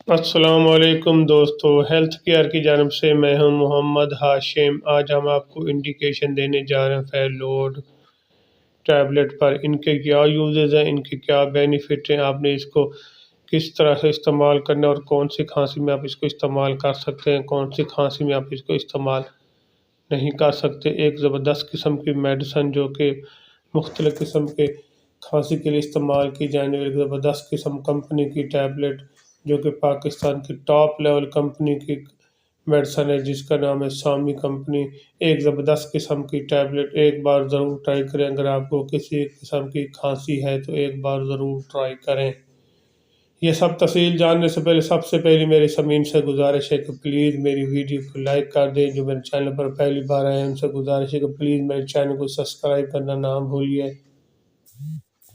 السلام علیکم دوستو، ہیلتھ کیئر کی جانب سے میں ہوں محمد ہاشم۔ آج ہم آپ کو انڈیکیشن دینے جا رہے ہیں فیلوڈ ٹیبلٹ پر۔ ان کے کیا یوزز ہیں، ان کے کیا بینیفٹ ہیں، آپ نے اس کو کس طرح سے استعمال کرنا ہے اور کون سی کھانسی میں آپ اس کو استعمال کر سکتے ہیں، کون سی کھانسی میں آپ اس کو استعمال نہیں کر سکتے۔ ایک زبردست قسم کی میڈیسن جو کہ مختلف قسم کے کھانسی کے لیے استعمال کی جانے والی زبردست قسم کمپنی کی ٹیبلٹ جو کہ پاکستان کی ٹاپ لیول کمپنی کی میڈیسن ہے، جس کا نام ہے سامی کمپنی۔ ایک زبردست قسم کی ٹیبلٹ ایک بار ضرور ٹرائی کریں۔ اگر آپ کو کسی قسم کی کھانسی ہے تو ایک بار ضرور ٹرائی کریں۔ یہ سب تفصیل جاننے سے پہلے سب سے پہلی میری سمعین سے گزارش ہے کہ پلیز میری ویڈیو کو لائک کر دیں۔ جو میرے چینل پر پہلی بار آئے ہیں ان سے گزارش ہے کہ پلیز میرے چینل کو سبسکرائب کرنا نہ بھولیے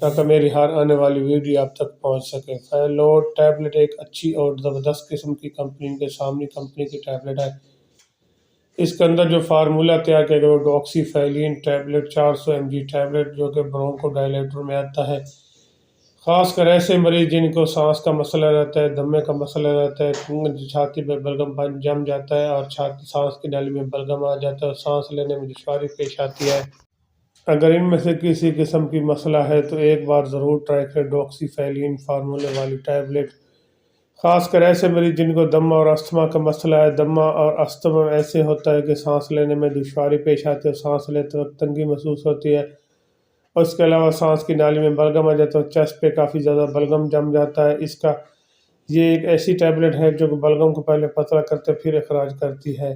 تاکہ میری ہر آنے والی ویڈیو آپ تک پہنچ سکے۔ فیلوڈ ٹیبلٹ ایک اچھی اور زبردست قسم کی کمپنی کے سامنے کمپنی کی ٹیبلٹ ہے۔ اس کے اندر جو فارمولہ تیار کیا گیا وہ ڈاکسی فیلین ٹیبلٹ 400 mg ٹیبلٹ جو کہ برونکو ڈائلیٹر میں آتا ہے۔ خاص کر ایسے مریض جن کو سانس کا مسئلہ رہتا ہے، دمے کا مسئلہ رہتا ہے، چھاتی میں بلغم جم جاتا ہے اور سانس کی نالی میں بلغم آ جاتا ہے اور سانس لینے میں دشواری پیش آتی ہے۔ اگر ان میں سے کسی قسم کی مسئلہ ہے تو ایک بار ضرور ٹرائی کریں ڈاکسی فیلین فارمولے والی ٹیبلٹ۔ خاص کر ایسے مریض جن کو دمہ اور استھما کا مسئلہ ہے۔ دمہ اور استھما ایسے ہوتا ہے کہ سانس لینے میں دشواری پیش آتی ہے، سانس لیتے وقت تنگی محسوس ہوتی ہے، اور اس کے علاوہ سانس کی نالی میں بلغم آ جاتا ہے، چیسٹ پہ کافی زیادہ بلغم جم جاتا ہے۔ یہ ایک ایسی ٹیبلٹ ہے جو بلغم کو پہلے پتلا کرتے پھر اخراج کرتی ہے۔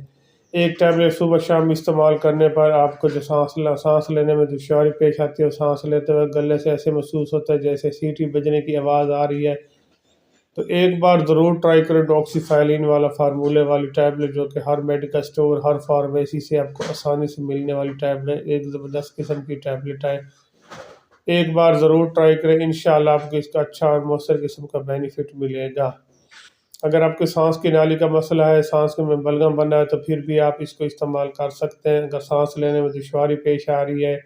ایک ٹیبلٹ صبح شام استعمال کرنے پر آپ کو جو سانس لینے میں دشواری پیش آتی ہے اور سانس لیتے وقت گلے سے ایسے محسوس ہوتا ہے جیسے سیٹی بجنے کی آواز آ رہی ہے، تو ایک بار ضرور ٹرائی کریں ڈاکسی فیلین والا فارمولے والی ٹیبلٹ جو کہ ہر میڈیکل سٹور، ہر فارمیسی سے آپ کو آسانی سے ملنے والی ٹیبلٹ ایک زبردست قسم کی ٹیبلٹ ہے۔ ایک بار ضرور ٹرائی کریں، انشاءاللہ آپ کو اس کا اچھا اور مؤثر قسم کا بینیفٹ ملے گا۔ اگر آپ کے سانس کی نالی کا مسئلہ ہے، سانس میں بلغم بنا ہے، تو پھر بھی آپ اس کو استعمال کر سکتے ہیں۔ اگر سانس لینے میں دشواری پیش آ رہی ہے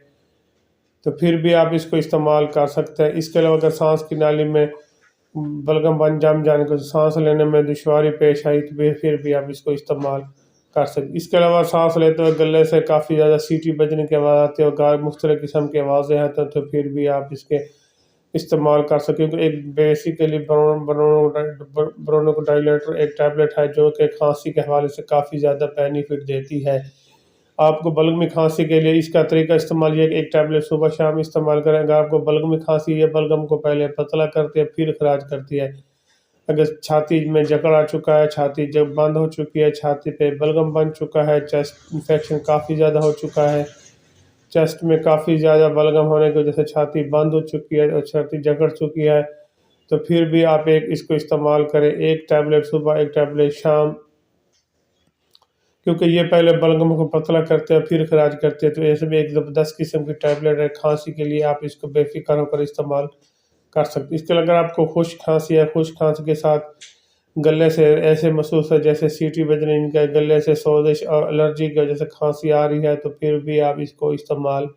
تو پھر بھی آپ اس کو استعمال کر سکتے ہیں۔ اس کے علاوہ اگر سانس کی نالی میں بلغم جم جانے کو سانس لینے میں دشواری پیش آئی تو پھر بھی آپ اس کو استعمال کر سکتے۔ اس کے علاوہ سانس لیتے ہوئے گلے سے کافی زیادہ سیٹی بجنے کی آواز آتی ہے اور مختلف قسم کی آوازیں آتی ہیں، تو پھر بھی آپ اس کے استعمال کر سکیں۔ کیونکہ ایک بیسیکلی برونکو ڈائلیٹر ایک ٹیبلٹ ہے جو کہ کھانسی کے حوالے سے کافی زیادہ بینیفٹ دیتی ہے۔ آپ کو بلغمی کھانسی کے لیے اس کا طریقہ استعمال یہ کہ ایک ٹیبلٹ صبح شام استعمال کریں۔ اگر آپ کو بلغمی کھانسی ہے، بلغم کو پہلے پتلا کرتی ہے پھر اخراج کرتی ہے۔ اگر چھاتی میں جکڑ آ چکا ہے، چھاتی جب بند ہو چکی ہے، چھاتی پہ بلغم بن چکا ہے، چیسٹ انفیکشن کافی زیادہ ہو چکا ہے، چیسٹ میں کافی زیادہ بلغم ہونے کی وجہ سے چھاتی بند ہو چکی ہے اور چھاتی جکڑ چکی ہے، تو پھر بھی آپ اس کو استعمال کریں۔ ایک ٹیبلٹ صبح، ایک ٹیبلٹ شام، کیونکہ یہ پہلے بلغم کو پتلا کرتے ہیں پھر اخراج کرتے ہیں، تو ایسے میں ایک زبردست قسم کی ٹیبلٹ ہے۔ کھانسی کے لیے آپ اس کو بے فکر ہو کر استعمال کر سکتے۔ اس کے اگر آپ کو خشک کھانسی ہے، خشک کھانسی کے ساتھ گلے سے ایسے محسوس ہے جیسے سیٹی بجنے کا، گلے سے سوزش اور الرجی کی وجہ سے کھانسی آ رہی ہے، تو پھر بھی آپ اس کو استعمال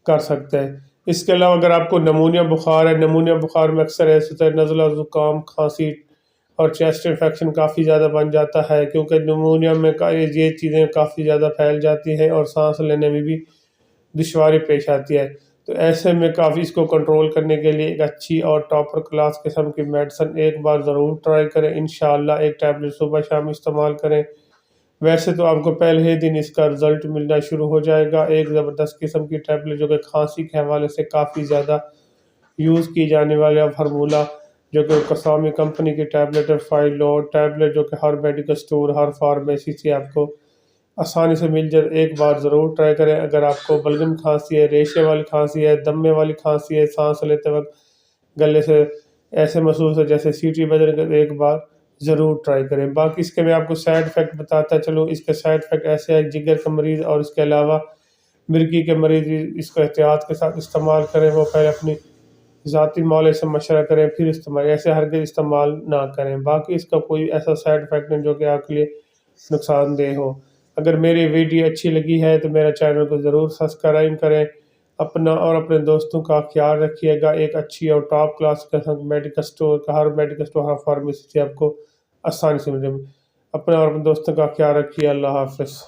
کر سکتے ہیں۔ اس کے علاوہ اگر آپ کو نمونیا بخار ہے، نمونیا بخار میں اکثر ایسے ہوتا ہے نزلہ، زکام، کھانسی اور چیسٹ انفیکشن کافی زیادہ بن جاتا ہے، کیونکہ نمونیا میں یہ چیزیں کافی زیادہ پھیل جاتی ہیں اور سانس لینے میں بھی دشواری پیش آتی ہے، تو ایسے میں کافی اس کو کنٹرول کرنے کے لیے ایک اچھی اور ٹاپر کلاس قسم کی میڈیسن ایک بار ضرور ٹرائی کریں۔ انشاءاللہ ایک ٹیبلٹ صبح شام استعمال کریں، ویسے تو آپ کو پہلے ہی دن اس کا رزلٹ ملنا شروع ہو جائے گا۔ ایک زبردست قسم کی ٹیبلٹ جو کہ کھانسی کے حوالے سے کافی زیادہ یوز کی جانے والا فارمولہ جو کہ کسامی کمپنی کی ٹیبلٹ ہے، فیلوڈ ٹیبلٹ جو کہ ہر میڈیکل سٹور، ہر فارمیسی سے آپ کو آسانی سے مل جائے۔ ایک بار ضرور ٹرائی کریں۔ اگر آپ کو بلغم کھانسی ہے، ریشے والی کھانسی ہے، دمے والی کھانسی ہے، سانس لیتے وقت گلے سے ایسے محسوس ہے جیسے سیٹی بجنے کا، ایک بار ضرور ٹرائی کریں۔ باقی اس کے میں آپ کو سائیڈ افیکٹ بتاتا چلوں۔ اس کے سائیڈ افیکٹ ایسے ہیں، جگر کا مریض اور اس کے علاوہ مرگی کے مریض اس کو احتیاط کے ساتھ استعمال کریں، وہ پہلے اپنی ذاتی معالجے سے مشورہ کریں پھر استعمال، ایسے ہرگز استعمال نہ کریں۔ باقی اس کا کوئی ایسا سائیڈ افیکٹ نہیں جو کہ آپ کے لیے نقصان دہ ہو۔ اگر میری ویڈیو اچھی لگی ہے تو میرا چینل کو ضرور سبسکرائب کریں اپنا اور اپنے دوستوں کا خیال رکھیے گا۔ ایک اچھی اور ٹاپ کلاس کا میڈیکل اسٹور کا ہر میڈیکل اسٹور، ہر فارمیسی سے آپ کو آسانی سے ملے۔ اپنا اور اپنے دوستوں کا خیال رکھیے۔ اللہ حافظ۔